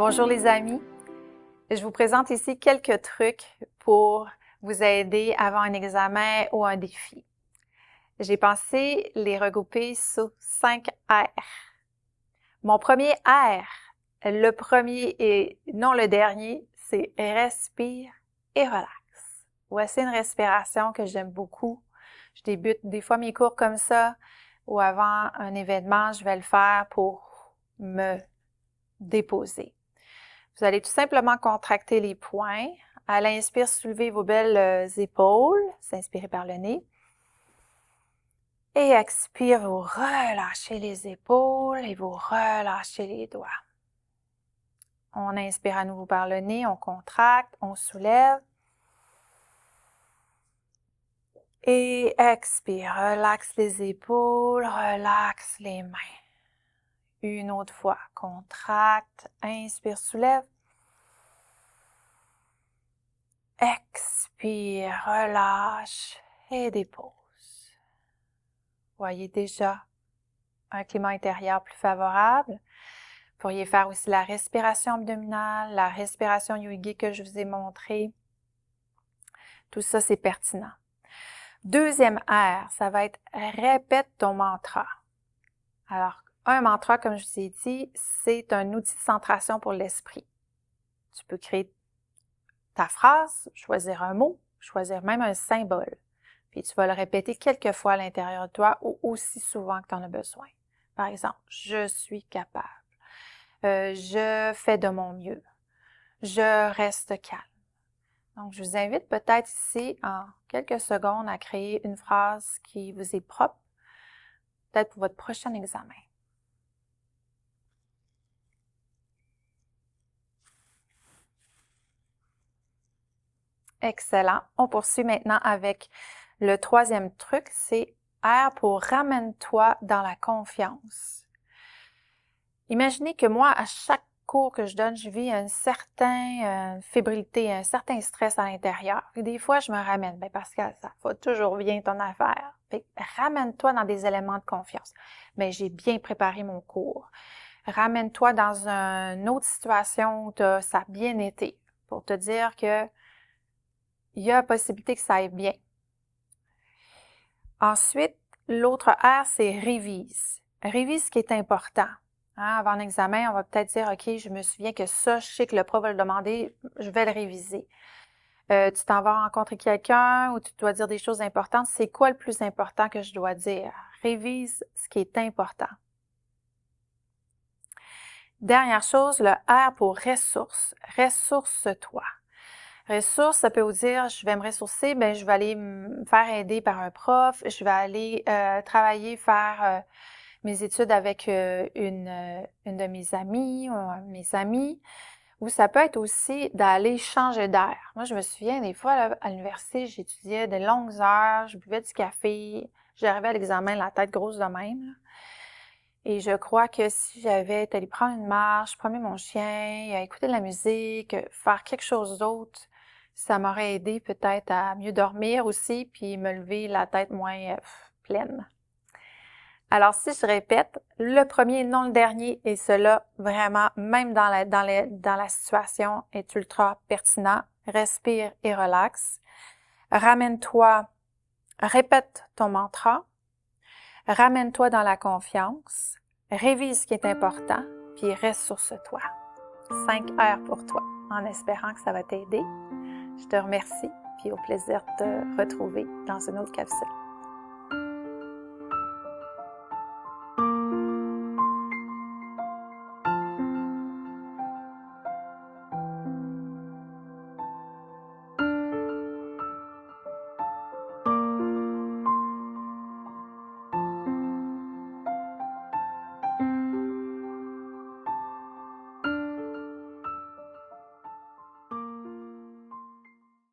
Bonjour les amis, je vous présente ici quelques trucs pour vous aider avant un examen ou un défi. J'ai pensé les regrouper sous 5 R. Mon premier R, le premier et non le dernier, c'est respire et relax. Voici une respiration que j'aime beaucoup. Je débute des fois mes cours comme ça ou avant un événement, je vais le faire pour me déposer. Vous allez tout simplement contracter les poings. À l'inspire, soulevez vos belles épaules, s'inspirez par le nez. Et expire, vous relâchez les épaules et vous relâchez les doigts. On inspire à nouveau par le nez, on contracte, on soulève. Et expire, relaxe les épaules, relaxe les mains. Une autre fois, contracte, inspire, soulève. Expire, relâche et dépose. Voyez déjà un climat intérieur plus favorable. Vous pourriez faire aussi la respiration abdominale, la respiration yogique que je vous ai montré. Tout ça, c'est pertinent. Deuxième R, ça va être répète ton mantra. Alors, un mantra, comme je vous ai dit, c'est un outil de centration pour l'esprit. Tu peux créer ta phrase, choisir un mot, choisir même un symbole. Puis tu vas le répéter quelques fois à l'intérieur de toi ou aussi souvent que tu en as besoin. Par exemple, je suis capable. Je fais de mon mieux. Je reste calme. Donc, je vous invite peut-être ici, en quelques secondes, à créer une phrase qui vous est propre, peut-être pour votre prochain examen. Excellent. On poursuit maintenant avec le troisième truc, c'est R pour ramène-toi dans la confiance. Imaginez que moi, à chaque cours que je donne, je vis une certaine fébrilité, un certain stress à l'intérieur. Et des fois, je me ramène, parce que ça va toujours bien ton affaire. Ramène-toi dans des éléments de confiance. Mais j'ai bien préparé mon cours. Ramène-toi dans une autre situation où ça a bien été, pour te dire que il y a possibilité que ça aille bien. Ensuite, l'autre R, c'est révise. Révise ce qui est important. Avant l'examen, on va peut-être dire, OK, je me souviens que ça, je sais que le prof va le demander, je vais le réviser. Tu t'en vas rencontrer quelqu'un ou tu dois dire des choses importantes. C'est quoi le plus important que je dois dire? Révise ce qui est important. Dernière chose, le R pour ressources. Ressource-toi. Ressources, ça peut vous dire, je vais me ressourcer, bien, je vais aller me faire aider par un prof, je vais aller travailler, faire mes études avec une de mes amies ou mes amis, ou ça peut être aussi d'aller changer d'air. Moi, je me souviens, des fois, là, à l'université, j'étudiais de longues heures, je buvais du café, j'arrivais à l'examen la tête grosse de même, là. Et je crois que si j'avais été aller prendre une marche, promener mon chien, écouter de la musique, faire quelque chose d'autre, ça m'aurait aidé peut-être à mieux dormir aussi, puis me lever la tête moins pleine. Alors, si je répète, le premier, non le dernier, et cela vraiment, même dans la situation, est ultra pertinent. Respire et relaxe. Ramène-toi, répète ton mantra. Ramène-toi dans la confiance. Révise ce qui est important, puis ressource-toi. 5 heures pour toi, en espérant que ça va t'aider. Je te remercie, puis au plaisir de te retrouver dans une autre capsule.